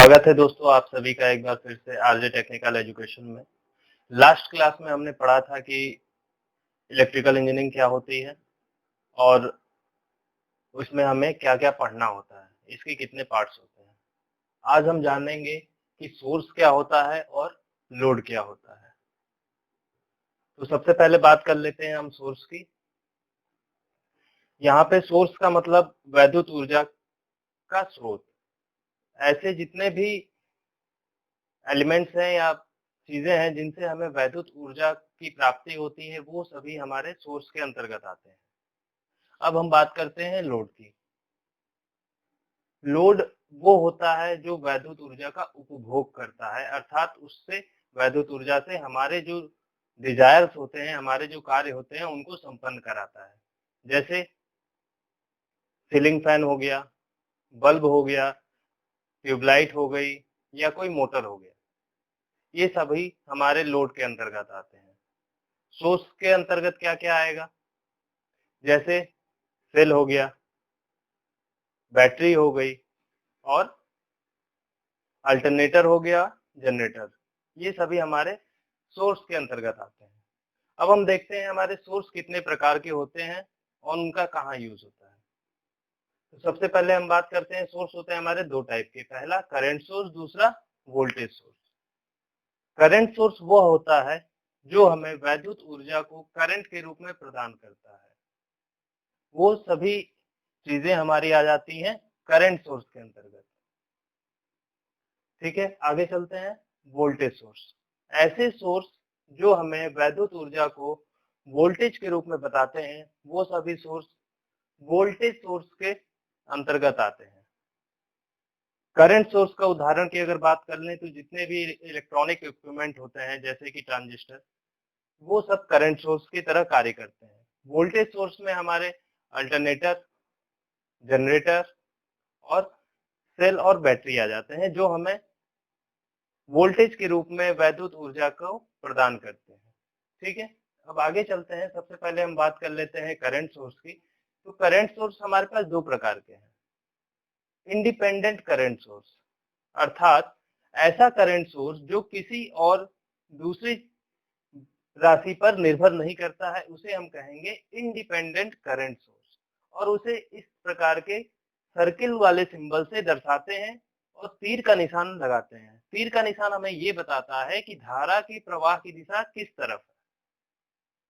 स्वागत है दोस्तों आप सभी का एक बार फिर से आरजे टेक्निकल एजुकेशन में। लास्ट क्लास में हमने पढ़ा था कि इलेक्ट्रिकल इंजीनियरिंग क्या होती है और उसमें हमें क्या-क्या पढ़ना होता है, इसके कितने पार्ट्स होते हैं। आज हम जानेंगे कि सोर्स क्या होता है और लोड क्या होता है। तो सबसे पहले बात कर लेते हैं हम सोर्स की। यहाँ पे सोर्स का मतलब वैद्युत ऊर्जा का स्रोत। ऐसे जितने भी एलिमेंट्स हैं या चीजें हैं जिनसे हमें वैद्युत ऊर्जा की प्राप्ति होती है, वो सभी हमारे सोर्स के अंतर्गत आते हैं। अब हम बात करते हैं लोड की। लोड वो होता है जो वैद्युत ऊर्जा का उपभोग करता है, अर्थात उससे वैद्युत ऊर्जा से हमारे जो डिजायर्स होते हैं, हमारे जो कार्य होते हैं, उनको संपन्न कराता है। जैसे सीलिंग फैन हो गया, बल्ब हो गया, ट्यूबलाइट हो गई या कोई मोटर हो गया, ये सभी हमारे लोड के अंतर्गत आते हैं। सोर्स के अंतर्गत क्या क्या आएगा? जैसे सेल हो गया, बैटरी हो गई और अल्टरनेटर हो गया, जनरेटर, ये सभी हमारे सोर्स के अंतर्गत आते हैं। अब हम देखते हैं हमारे सोर्स कितने प्रकार के होते हैं और उनका कहाँ यूज होता है। तो सबसे पहले हम बात करते हैं, सोर्स होते हैं हमारे दो टाइप के, पहला करंट सोर्स, दूसरा वोल्टेज सोर्स। करंट सोर्स वो होता है जो हमें वैद्युत ऊर्जा को करंट के रूप में प्रदान करता है। वो सभी चीजें हमारी आ जाती हैं करंट सोर्स के अंतर्गत। ठीक है, आगे चलते हैं। वोल्टेज सोर्स, ऐसे सोर्स जो हमें वैद्युत ऊर्जा को वोल्टेज के रूप में बताते हैं, वो सभी सोर्स वोल्टेज सोर्स के अंतर्गत आते हैं। करंट सोर्स का उदाहरण की अगर बात कर लें तो जितने भी इलेक्ट्रॉनिक इक्विपमेंट होते हैं जैसे कि ट्रांजिस्टर, वो सब करंट सोर्स की तरह कार्य करते हैं। वोल्टेज सोर्स में हमारे अल्टरनेटर, जनरेटर और सेल और बैटरी आ जाते हैं, जो हमें वोल्टेज के रूप में वैद्युत ऊर्जा को प्रदान करते हैं। ठीक है, अब आगे चलते हैं। सबसे पहले हम बात कर लेते हैं करंट सोर्स की। तो करंट सोर्स हमारे पास दो प्रकार के हैं। इंडिपेंडेंट करंट सोर्स, अर्थात ऐसा करंट सोर्स जो किसी और दूसरी राशि पर निर्भर नहीं करता है, उसे हम कहेंगे इंडिपेंडेंट करंट सोर्स। और उसे इस प्रकार के सर्किल वाले सिंबल से दर्शाते हैं और तीर का निशान लगाते हैं। तीर का निशान हमें ये बताता है कि धारा की प्रवाह की दिशा किस तरफ है।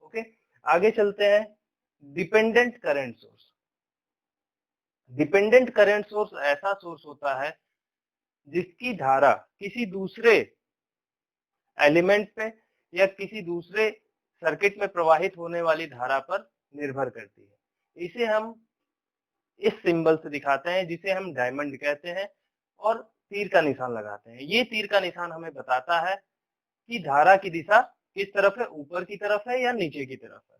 ओके, आगे चलते हैं। Dependent current source. Dependent current source ऐसा सोर्स होता है जिसकी धारा किसी दूसरे एलिमेंट पे या किसी दूसरे सर्किट में प्रवाहित होने वाली धारा पर निर्भर करती है। इसे हम इस सिंबल से दिखाते हैं, जिसे हम डायमंड कहते हैं, और तीर का निशान लगाते हैं। ये तीर का निशान हमें बताता है कि धारा की दिशा किस तरफ है, ऊपर की तरफ है या नीचे की तरफ है।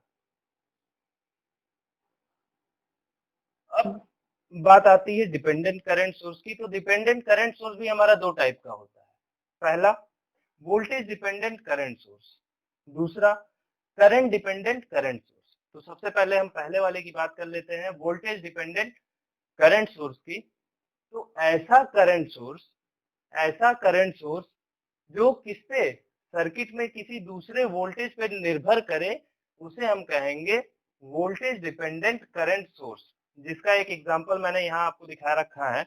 अब बात आती है डिपेंडेंट करंट सोर्स की। तो डिपेंडेंट करंट सोर्स भी हमारा दो टाइप का होता है। पहला वोल्टेज डिपेंडेंट करंट सोर्स, दूसरा करंट डिपेंडेंट करंट सोर्स। तो सबसे पहले हम पहले वाले की बात कर लेते हैं, वोल्टेज डिपेंडेंट करंट सोर्स की। तो ऐसा करंट सोर्स जो किसपे, सर्किट में किसी दूसरे वोल्टेज पे निर्भर करे, उसे हम कहेंगे वोल्टेज डिपेंडेंट करंट सोर्स। जिसका एक एग्जांपल मैंने यहाँ आपको दिखा रखा है।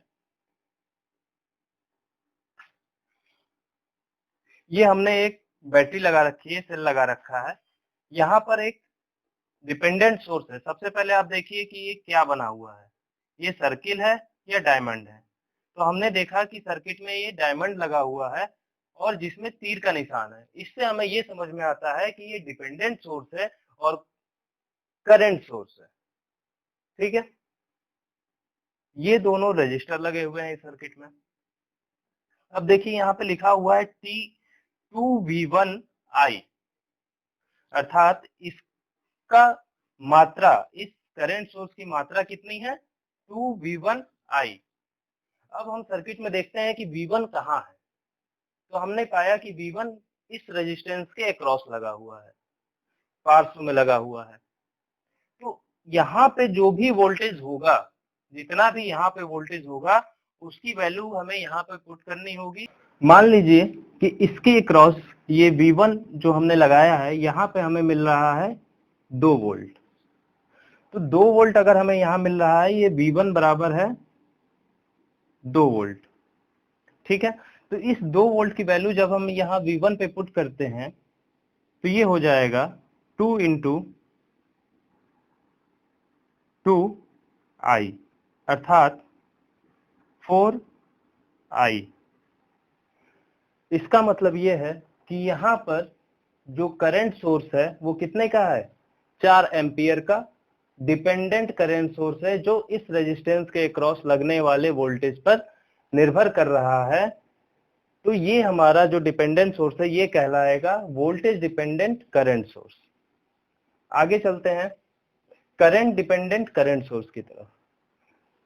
ये हमने एक बैटरी लगा रखी है, सेल लगा रखा है। यहाँ पर एक डिपेंडेंट सोर्स है। सबसे पहले आप देखिए कि ये क्या बना हुआ है, ये सर्किल है या डायमंड है। तो हमने देखा कि सर्किट में ये डायमंड लगा हुआ है और जिसमें तीर का निशान है। इससे हमें ये समझ में आता है कि ये डिपेंडेंट सोर्स है और करंट सोर्स है। ठीक है, ये दोनों रजिस्टर लगे हुए हैं इस सर्किट में। अब देखिए यहाँ पे लिखा हुआ है T2V1I, अर्थात इसका मात्रा, इस करंट सोर्स की मात्रा कितनी है, 2V1I। अब हम सर्किट में देखते हैं कि V1 कहाँ है। तो हमने पाया कि V1 इस रेजिस्टेंस के अक्रॉस लगा हुआ है, पार्श्व में लगा हुआ है। तो यहाँ पे जो भी वोल्टेज होगा, जितना भी यहाँ पे वोल्टेज होगा, उसकी वैल्यू हमें यहाँ पे पुट करनी होगी। मान लीजिए कि इसके क्रॉस ये V1 जो हमने लगाया है, यहाँ पे हमें मिल रहा है 2 वोल्ट। तो 2 वोल्ट अगर हमें यहाँ मिल रहा है, ये V1 बराबर है 2 वोल्ट। ठीक है, तो इस 2 वोल्ट की वैल्यू जब हम यहाँ V1 पे पुट करते हैं तो ये हो जाएगा 2 × 2I अर्थात 4I। इसका मतलब ये है कि यहाँ पर जो करंट सोर्स है वो कितने का है, 4 एम्पियर का डिपेंडेंट करंट सोर्स है, जो इस रेजिस्टेंस के अक्रॉस लगने वाले वोल्टेज पर निर्भर कर रहा है। तो ये हमारा जो डिपेंडेंट सोर्स है ये कहलाएगा वोल्टेज डिपेंडेंट करंट सोर्स। आगे चलते हैं करंट डिपेंडेंट करंट सोर्स की तरफ,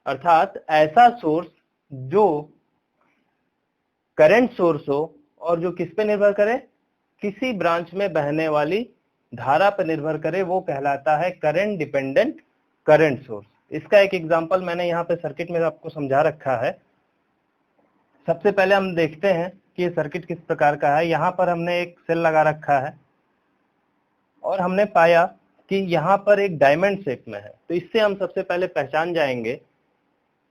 अर्थात ऐसा सोर्स जो करंट सोर्स हो और जो किस पे निर्भर करे, किसी ब्रांच में बहने वाली धारा पर निर्भर करे, वो कहलाता है करंट डिपेंडेंट करंट सोर्स। इसका एक एग्जांपल मैंने यहाँ पे सर्किट में आपको समझा रखा है। सबसे पहले हम देखते हैं कि ये सर्किट किस प्रकार का है। यहाँ पर हमने एक सेल लगा रखा है और हमने पाया कि यहाँ पर एक डायमंड शेप में है। तो इससे हम सबसे पहले पहचान जाएंगे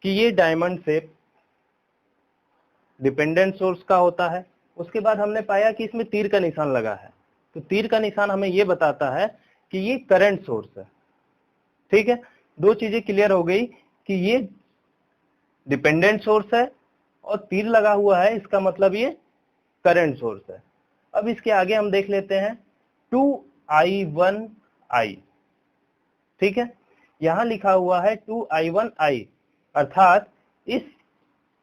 कि ये डायमंड शेप डिपेंडेंट सोर्स का होता है। उसके बाद हमने पाया कि इसमें तीर का निशान लगा है, तो तीर का निशान हमें ये बताता है कि ये करंट सोर्स है। ठीक है, 2 चीजें क्लियर हो गई कि ये डिपेंडेंट सोर्स है और तीर लगा हुआ है, इसका मतलब ये करंट सोर्स है। अब इसके आगे हम देख लेते हैं 2I1I। ठीक है, यहां लिखा हुआ है 2I1I, अर्थात इस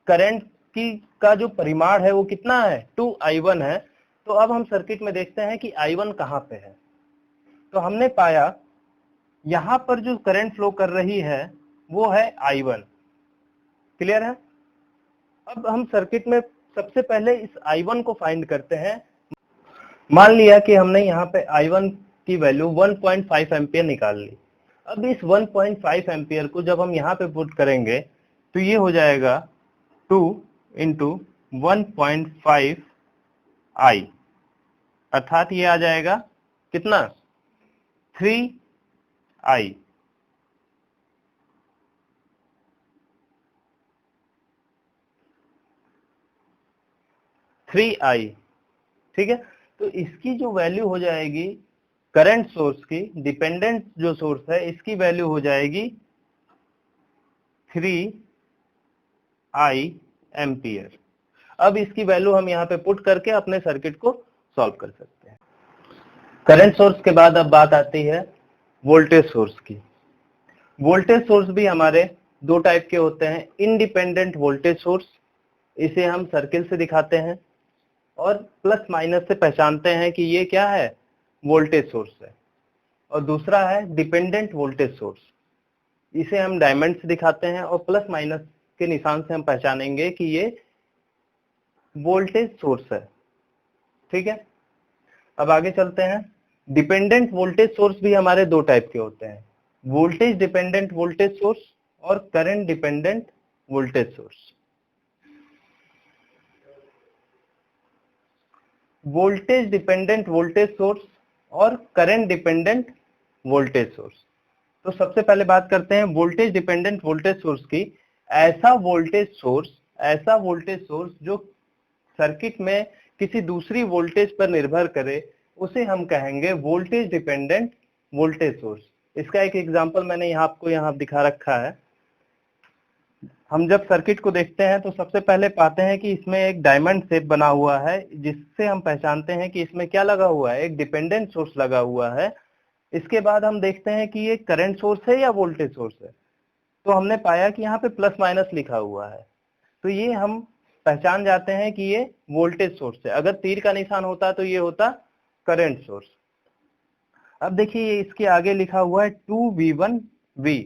करंट की का जो परिमाण है वो कितना है, 2I1 है। तो अब हम सर्किट में देखते हैं कि I1 कहां पे है। तो हमने पाया यहां पर जो करंट फ्लो कर रही है वो है I1। क्लियर है। अब हम सर्किट में सबसे पहले इस I1 को फाइंड करते हैं। मान लिया कि हमने यहाँ पे I1 की वैल्यू 1.5 एम्पियर निकाल ली। अब इस 1.5 एम्पियर को जब हम यहाँ पे पुट करेंगे तो ये हो जाएगा 2 × 1.5I, अर्थात ये आ जाएगा कितना, 3I। ठीक है, तो इसकी जो वैल्यू हो जाएगी करंट सोर्स की, डिपेंडेंट जो सोर्स है इसकी वैल्यू हो जाएगी 3I एम्पियर। अब इसकी वैल्यू हम यहाँ पे पुट करके अपने सर्किट को सॉल्व कर सकते हैं। करंट सोर्स के बाद अब बात आती है वोल्टेज सोर्स की। वोल्टेज सोर्स भी हमारे 2 टाइप के होते हैं। इंडिपेंडेंट वोल्टेज सोर्स, इसे हम सर्किल से दिखाते हैं और प्लस माइनस से पहचानते हैं कि ये क्या है, वोल्टेज सोर्स है। और दूसरा है डिपेंडेंट वोल्टेज सोर्स, इसे हम डायमंड से दिखाते हैं और प्लस माइनस के निशान से हम पहचानेंगे कि ये वोल्टेज सोर्स है। ठीक है, अब आगे चलते हैं। डिपेंडेंट वोल्टेज सोर्स भी हमारे 2 टाइप के होते हैं, वोल्टेज डिपेंडेंट वोल्टेज सोर्स और current dependent voltage source. Voltage dependent voltage source और करंट डिपेंडेंट वोल्टेज सोर्स। तो सबसे पहले बात करते हैं वोल्टेज डिपेंडेंट वोल्टेज सोर्स की। ऐसा वोल्टेज सोर्स जो सर्किट में किसी दूसरी वोल्टेज पर निर्भर करे, उसे हम कहेंगे वोल्टेज डिपेंडेंट वोल्टेज सोर्स। इसका एक एग्जांपल मैंने आपको यहाँ दिखा रखा है। हम जब सर्किट को देखते हैं तो सबसे पहले पाते हैं कि इसमें एक डायमंड शेप बना हुआ है, जिससे हम पहचानते हैं कि इसमें क्या लगा हुआ है, एक डिपेंडेंट सोर्स लगा हुआ है। इसके बाद हम देखते हैं कि ये करंट सोर्स है या वोल्टेज सोर्स है। तो हमने पाया कि यहाँ पे प्लस माइनस लिखा हुआ है, तो ये हम पहचान जाते हैं कि ये वोल्टेज सोर्स है। अगर तीर का निशान होता तो ये होता करंट सोर्स। अब देखिए इसके आगे लिखा हुआ है 2V1V,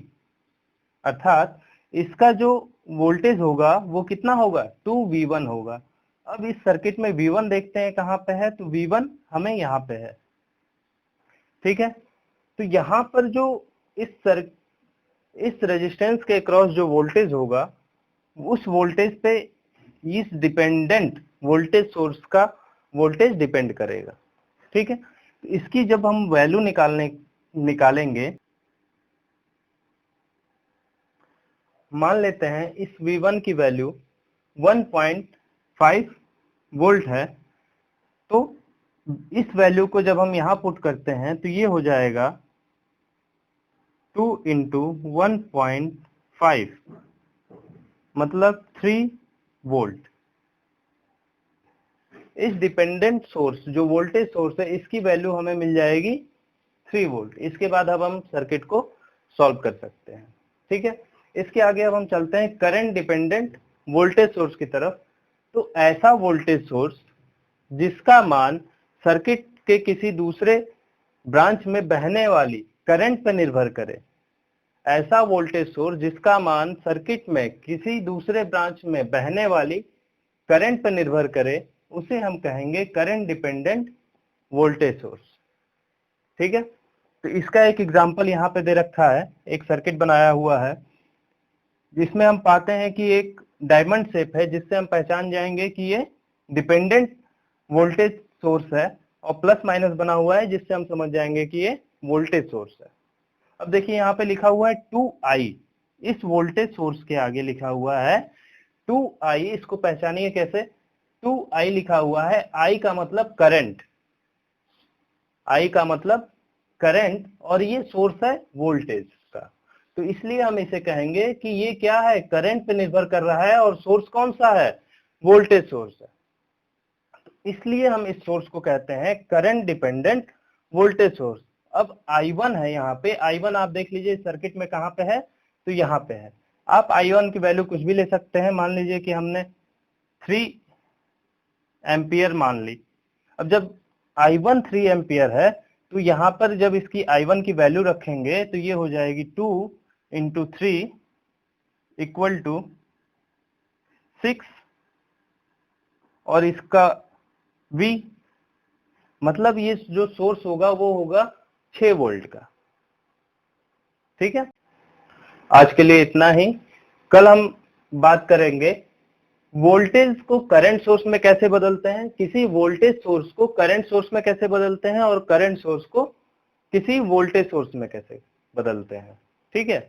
अर्थात इसका जो वोल्टेज होगा वो कितना होगा, 2V1 होगा। अब इस सर्किट में V1 देखते हैं कहाँ पे है, तो V1 हमें यहाँ पे है। ठीक है, तो यहाँ पर जो इस रेजिस्टेंस के क्रॉस जो वोल्टेज होगा उस वोल्टेज पे इस डिपेंडेंट वोल्टेज सोर्स का वोल्टेज डिपेंड करेगा। ठीक है, इसकी जब हम वैल्यू निकालेंगे, मान लेते हैं इस V1 की वैल्यू 1.5 वोल्ट है, तो इस वैल्यू को जब हम यहां पुट करते हैं तो ये हो जाएगा 2 इंटू 1.5 मतलब 3 वोल्ट। इस डिपेंडेंट सोर्स जो वोल्टेज सोर्स है इसकी वैल्यू हमें मिल जाएगी 3 वोल्ट। इसके बाद अब हम सर्किट को सॉल्व कर सकते हैं। ठीक है, इसके आगे अब हम चलते हैं करंट डिपेंडेंट वोल्टेज सोर्स की तरफ। तो ऐसा वोल्टेज सोर्स जिसका मान सर्किट के किसी दूसरे ब्रांच में बहने वाली करंट पर निर्भर करे, ऐसा वोल्टेज सोर्स जिसका मान सर्किट में किसी दूसरे ब्रांच में बहने वाली करंट पर निर्भर करे, उसे हम कहेंगे करंट डिपेंडेंट वोल्टेज सोर्स। ठीक है, तो इसका एक एग्जांपल यहाँ पे दे रखा है, एक सर्किट बनाया हुआ है जिसमें हम पाते हैं कि एक डायमंड शेप है, जिससे हम पहचान जाएंगे कि ये डिपेंडेंट वोल्टेज सोर्स है, और प्लस माइनस बना हुआ है जिससे हम समझ जाएंगे कि ये वोल्टेज सोर्स है। अब देखिए यहाँ पे लिखा हुआ है 2i, इस वोल्टेज सोर्स के आगे लिखा हुआ है 2i। इसको पहचानिए कैसे, 2i लिखा हुआ है, i का मतलब करंट, i का मतलब करंट, और ये सोर्स है वोल्टेज का, तो इसलिए हम इसे कहेंगे कि ये क्या है, करंट पे निर्भर कर रहा है, और सोर्स कौन सा है, वोल्टेज सोर्स है। तो इसलिए हम इस सोर्स को कहते हैं करंट डिपेंडेंट वोल्टेज सोर्स। अब I1 है, यहाँ पे I1 आप देख लीजिए सर्किट में कहाँ पे है, तो यहाँ पे है। आप I1 की वैल्यू कुछ भी ले सकते हैं, मान लीजिए कि हमने 3 एम्पियर मान ली। अब जब I1 3 एम्पियर है, तो यहाँ पर जब इसकी I1 की वैल्यू रखेंगे तो ये हो जाएगी 2 इंटू 3 इक्वल टू 6, और इसका V मतलब ये जो सोर्स होगा वो होगा 6 वोल्ट का। ठीक है, आज के लिए इतना ही। कल हम बात करेंगे वोल्टेज को करंट सोर्स में कैसे बदलते हैं, किसी वोल्टेज सोर्स को करंट सोर्स में कैसे बदलते हैं, और करंट सोर्स को किसी वोल्टेज सोर्स में कैसे बदलते हैं। ठीक है।